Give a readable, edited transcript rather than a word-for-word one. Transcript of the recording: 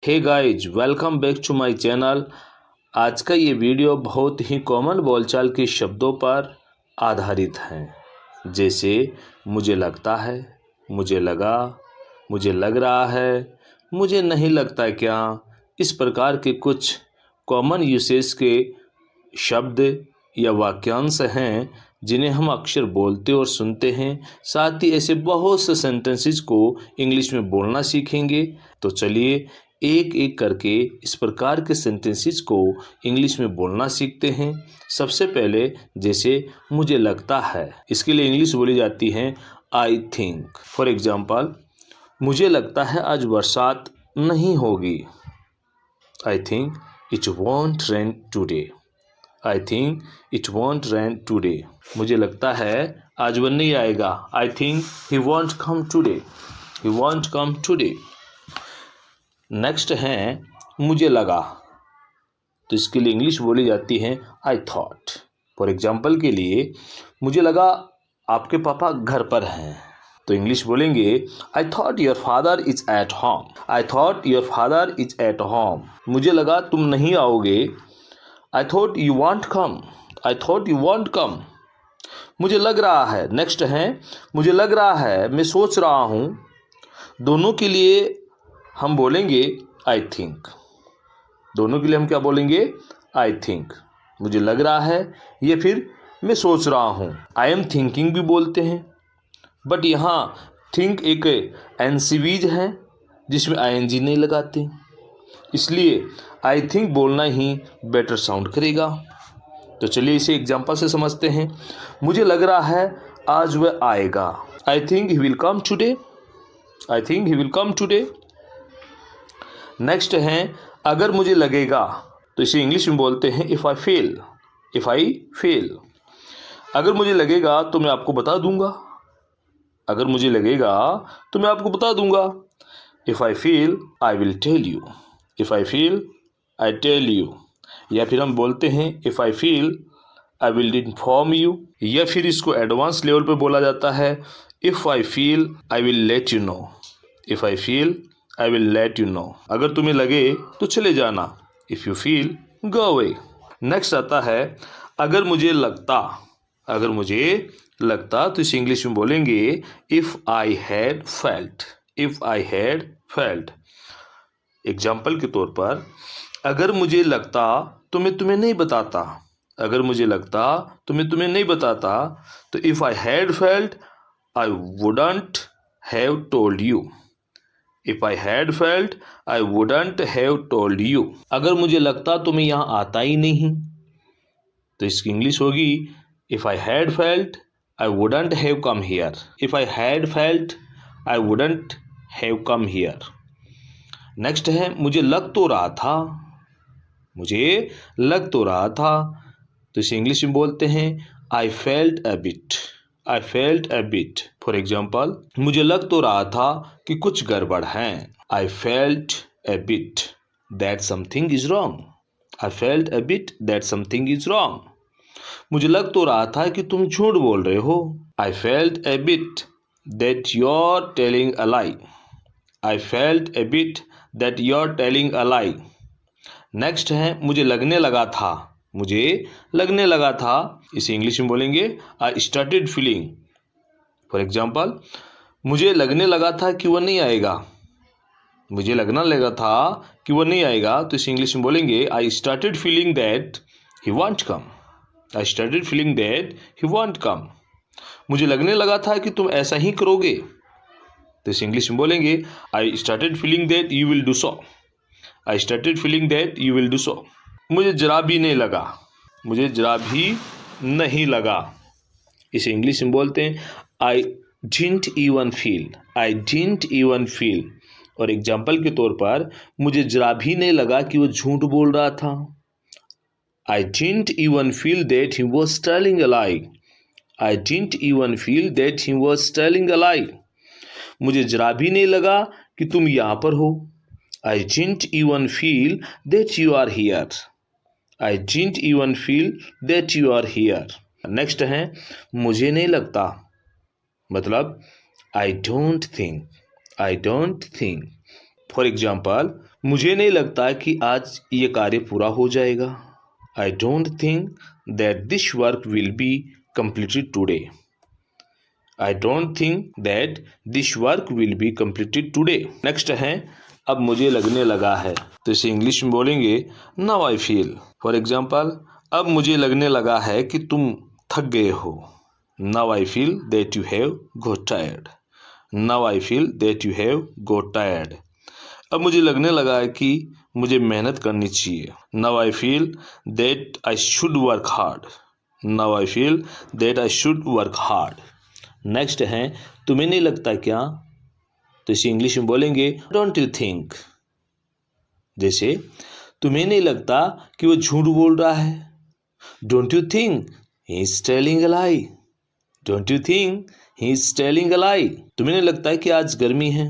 Hey guys, welcome back to my channel. आज का ये वीडियो बहुत ही कॉमन बोलचाल के शब्दों पर आधारित है, जैसे मुझे लगता है, मुझे लगा, मुझे लग रहा है, मुझे नहीं लगता क्या। इस प्रकार के कुछ कॉमन यूसेज के शब्द या वाक्यांश हैं जिन्हें हम अक्सर बोलते और सुनते हैं। साथ ही ऐसे बहुत से सेंटेंसेस को इंग्लिश में बोलना सीखेंगे। तो चलिए एक एक करके इस प्रकार के सेंटेंसेस को इंग्लिश में बोलना सीखते हैं। सबसे पहले जैसे मुझे लगता है, इसके लिए इंग्लिश बोली जाती है आई थिंक। फॉर एग्जाम्पल, मुझे लगता है आज बरसात नहीं होगी। I think it won't rain today. I think it won't rain today. मुझे लगता है आज वो नहीं आएगा। I think he won't come today. He won't come today. Next है मुझे लगा, तो इसके लिए इंग्लिश बोली जाती है आई थॉट। फॉर एग्जाम्पल के लिए, मुझे लगा आपके पापा घर पर हैं, तो इंग्लिश बोलेंगे I thought your father is at home. I thought your father is at home. मुझे लगा तुम नहीं आओगे। I thought you won't come. I thought you won't come. मुझे लग रहा है। नेक्स्ट है मुझे लग रहा है, मैं सोच रहा हूँ। दोनों के लिए हम बोलेंगे आई थिंक। दोनों के लिए हम क्या बोलेंगे? I think. मुझे लग रहा है ये फिर मैं सोच रहा हूँ। आई एम थिंकिंग भी बोलते हैं, बट यहाँ थिंक एक एनसीवीज है जिसमें आईएनजी नहीं लगाते, इसलिए आई थिंक बोलना ही बेटर साउंड करेगा। तो चलिए इसे एग्जांपल से समझते हैं। मुझे लग रहा है आज वह आएगा। I think he will come today. I think he will come today. Next है अगर मुझे लगेगा, तो इसे इंग्लिश में बोलते हैं if I feel. If I feel. अगर मुझे लगेगा तो मैं आपको बता दूंगा। अगर मुझे लगेगा तो मैं आपको बता दूंगा। If I feel I will tell you. If I feel I tell you. या फिर हम बोलते हैं if I feel I will inform you. या फिर इसको एडवांस लेवल पे बोला जाता है if I feel I will let you know. If I feel I will let you know. अगर तुम्हें लगे तो चले जाना। If you feel go away. Next आता है अगर मुझे लगता। अगर मुझे लगता तो इसे इंग्लिश में बोलेंगे if I had felt. If I had felt. Example के तौर पर, अगर मुझे लगता तो मैं तुम्हें नहीं बताता। अगर मुझे लगता तो मैं तुम्हें नहीं बताता। तो if I had felt I wouldn't have told you. If I had felt, I wouldn't have told you. अगर मुझे लगता तो मैं यहाँ आता ही नहीं, तो इसकी इंग्लिश होगी If I had felt, I wouldn't have come here. If I had felt, I wouldn't have come here. Next है मुझे लग तो रहा था। मुझे लग तो रहा था, तो इसे इंग्लिश में बोलते हैं I felt a bit. I felt a bit. For example, मुझे लग तो रहा था कि कुछ गड़बड़ है। I felt a bit that something is wrong. I felt a bit that something is wrong. मुझे लग तो रहा था कि तुम झूठ बोल रहे हो। I felt a bit that you're telling a lie. I felt a bit that you're telling a lie. Next है मुझे लगने लगा था। मुझे लगने लगा था, इसे इंग्लिश में बोलेंगे I started feeling. For example, मुझे लगने लगा था कि वह नहीं आएगा। मुझे लगना लगा था कि वह नहीं आएगा, तो इसे इंग्लिश में बोलेंगे I started feeling that he won't come. I started feeling that he won't come. मुझे लगने लगा था कि तुम ऐसा ही करोगे, तो इसे इंग्लिश में बोलेंगे I started feeling that you will do so. I started feeling that you will do so. मुझे जरा भी नहीं लगा। मुझे जरा भी नहीं लगा, इसे इंग्लिश में बोलते हैं आई didn't even feel. I didn't even feel. और एग्जाम्पल के तौर पर, मुझे जरा भी नहीं लगा कि वो झूठ बोल रहा था। I didn't even feel that he was telling a lie. I didn't even feel that he was telling a lie. मुझे जरा भी नहीं लगा कि तुम यहाँ पर हो। I didn't even feel that you are here. I didn't even feel that you are here. Next है मुझे नहीं लगता, मतलब I don't think. I don't think. For example, मुझे नहीं लगता कि आज ये कार्य पूरा हो जाएगा। I don't think that this work will be completed today. I don't think that this work will be completed today. Next है अब मुझे लगने लगा है, तो इसे इंग्लिश में बोलेंगे now I feel. For example, अब मुझे लगने लगा है कि तुम थक गए हो। Now I feel that you have got tired. Now I feel that you have got tired. अब मुझे लगने लगा है कि मुझे मेहनत करनी चाहिए। Now I feel that I should work hard. Now I feel that I should work hard. Next है तुम्हें नहीं लगता क्या, तो इसे इंग्लिश में बोलेंगे डोंट यू थिंक। जैसे तुम्हें नहीं लगता कि वो झूठ बोल रहा है। Don't you think he is telling a lie. Don't you think he is telling a lie. तुम्हें नहीं लगता कि आज गर्मी है।